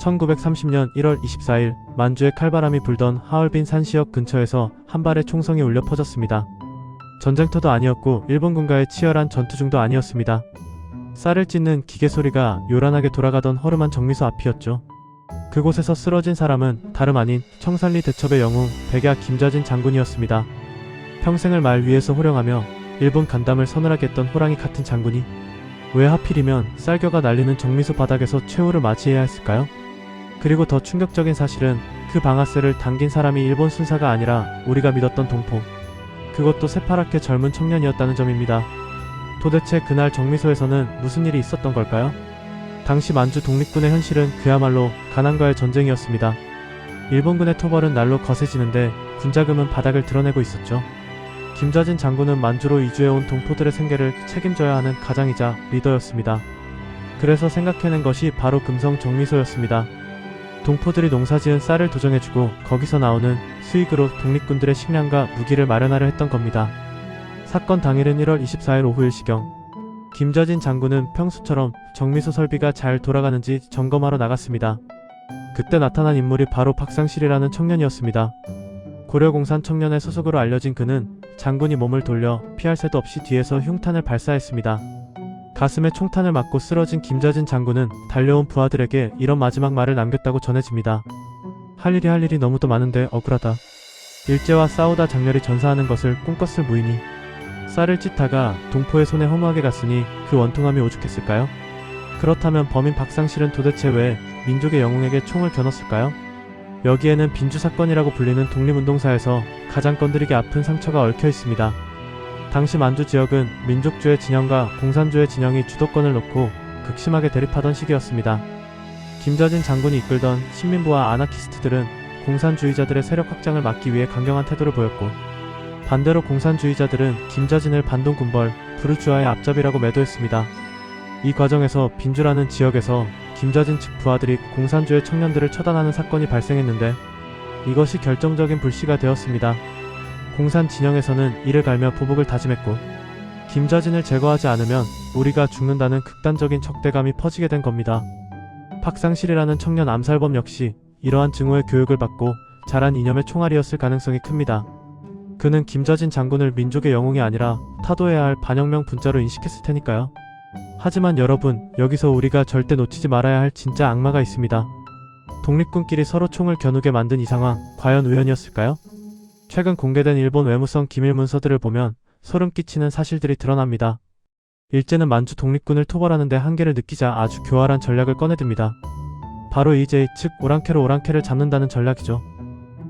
1930년 1월 24일 만주에 칼바람이 불던 하얼빈 산시역 근처에서 한 발의 총성이 울려 퍼졌습니다. 전쟁터도 아니었고 일본군과의 치열한 전투 중도 아니었습니다. 쌀을 찢는 기계 소리가 요란하게 돌아가던 허름한 정미소 앞이었죠. 그곳에서 쓰러진 사람은 다름 아닌 청산리 대첩의 영웅 백야 김좌진 장군이었습니다. 평생을 말 위에서 호령하며 일본 간담을 서늘하게 했던 호랑이 같은 장군이 왜 하필이면 쌀겨가 날리는 정미소 바닥에서 최후를 맞이해야 했을까요? 그리고 더 충격적인 사실은 그 방아쇠를 당긴 사람이 일본 순사가 아니라 우리가 믿었던 동포, 그것도 새파랗게 젊은 청년이었다는 점입니다. 도대체 그날 정미소에서는 무슨 일이 있었던 걸까요? 당시 만주 독립군의 현실은 그야말로 가난과의 전쟁이었습니다. 일본군의 토벌은 날로 거세지는데 군자금은 바닥을 드러내고 있었죠. 김좌진 장군은 만주로 이주해온 동포들의 생계를 책임져야 하는 가장이자 리더였습니다. 그래서 생각해낸 것이 바로 금성 정미소였습니다. 동포들이 농사지은 쌀을 도정해주고 거기서 나오는 수익으로 독립군들의 식량과 무기를 마련하려 했던 겁니다. 사건 당일은 1월 24일 오후 1시경 김좌진 장군은 평소처럼 정미소 설비가 잘 돌아가는지 점검하러 나갔습니다. 그때 나타난 인물이 바로 박상실이라는 청년이었습니다. 고려공산 청년의 소속으로 알려진 그는 장군이 몸을 돌려 피할 새도 없이 뒤에서 흉탄을 발사했습니다. 가슴에 총탄을 맞고 쓰러진 김좌진 장군은 달려온 부하들에게 이런 마지막 말을 남겼다고 전해집니다. 할 일이 너무도 많은데 억울하다. 일제와 싸우다 장렬히 전사하는 것을 꿈꿨을 무인이 쌀을 찢다가 동포의 손에 허무하게 갔으니 그 원통함이 오죽했을까요? 그렇다면 범인 박상실은 도대체 왜 민족의 영웅에게 총을 겨눴을까요? 여기에는 빈주사건이라고 불리는 독립운동사에서 가장 건드리기 아픈 상처가 얽혀 있습니다. 당시 만주 지역은 민족주의 진영과 공산주의 진영이 주도권을 놓고 극심하게 대립하던 시기였습니다. 김좌진 장군이 이끌던 신민부와 아나키스트들은 공산주의자들의 세력 확장을 막기 위해 강경한 태도를 보였고, 반대로 공산주의자들은 김좌진을 반동군벌, 부르주아의 앞잡이라고 매도했습니다. 이 과정에서 빈주라는 지역에서 김좌진 측 부하들이 공산주의 청년들을 처단하는 사건이 발생했는데 이것이 결정적인 불씨가 되었습니다. 공산 진영에서는 이를 갈며 보복을 다짐했고, 김좌진을 제거하지 않으면 우리가 죽는다는 극단적인 적대감이 퍼지게 된 겁니다. 박상실이라는 청년 암살범 역시 이러한 증오의 교육을 받고 자란 이념의 총알이었을 가능성이 큽니다. 그는 김좌진 장군을 민족의 영웅이 아니라 타도해야 할 반혁명 분자로 인식했을 테니까요. 하지만 여러분, 여기서 우리가 절대 놓치지 말아야 할 진짜 악마가 있습니다. 독립군끼리 서로 총을 겨누게 만든 이 상황, 과연 우연이었을까요? 최근 공개된 일본 외무성 기밀 문서들을 보면 소름 끼치는 사실들이 드러납니다. 일제는 만주 독립군을 토벌하는 데 한계를 느끼자 아주 교활한 전략을 꺼내듭니다. 바로 EJ 즉 오랑캐로 오랑캐를 잡는다는 전략이죠.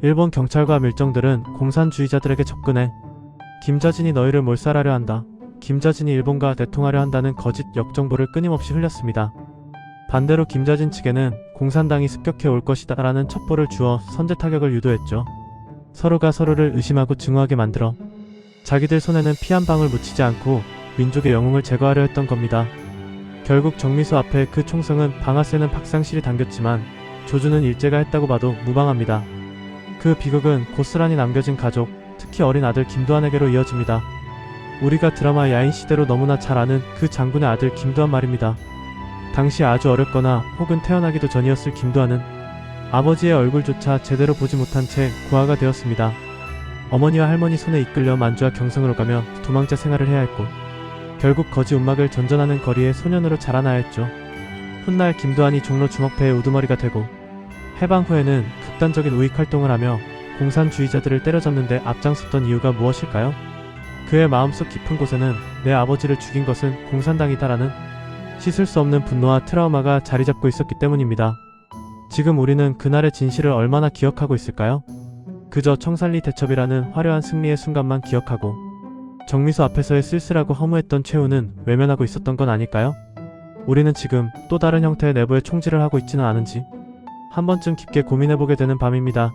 일본 경찰과 밀정들은 공산주의자들에게 접근해 김좌진이 너희를 몰살하려 한다, 김좌진이 일본과 내통하려 한다는 거짓 역정보를 끊임없이 흘렸습니다. 반대로 김좌진 측에는 공산당이 습격해 올 것이다 라는 첩보를 주어 선제 타격을 유도했죠. 서로가 서로를 의심하고 증오하게 만들어 자기들 손에는 피 한 방울 묻히지 않고 민족의 영웅을 제거하려 했던 겁니다. 결국 정미소 앞에 그 총성은 방아쇠는 박상실이 당겼지만 조주는 일제가 했다고 봐도 무방합니다. 그 비극은 고스란히 남겨진 가족, 특히 어린 아들 김두한에게로 이어집니다. 우리가 드라마 야인시대로 너무나 잘 아는 그 장군의 아들 김두한 말입니다. 당시 아주 어렸거나 혹은 태어나기도 전이었을 김두한은 아버지의 얼굴조차 제대로 보지 못한 채 고아가 되었습니다. 어머니와 할머니 손에 이끌려 만주와 경성으로 가며 도망자 생활을 해야 했고, 결국 거지 움막을 전전하는 거리에 소년으로 자라나야 했죠. 훗날 김두한이 종로 주먹패의 우두머리가 되고, 해방 후에는 극단적인 우익 활동을 하며 공산주의자들을 때려잡는데 앞장섰던 이유가 무엇일까요? 그의 마음속 깊은 곳에는 내 아버지를 죽인 것은 공산당이다라는 씻을 수 없는 분노와 트라우마가 자리잡고 있었기 때문입니다. 지금 우리는 그날의 진실을 얼마나 기억하고 있을까요? 그저 청산리 대첩이라는 화려한 승리의 순간만 기억하고 정미소 앞에서의 쓸쓸하고 허무했던 최후는 외면하고 있었던 건 아닐까요? 우리는 지금 또 다른 형태의 내부의 총질을 하고 있지는 않은지 한 번쯤 깊게 고민해보게 되는 밤입니다.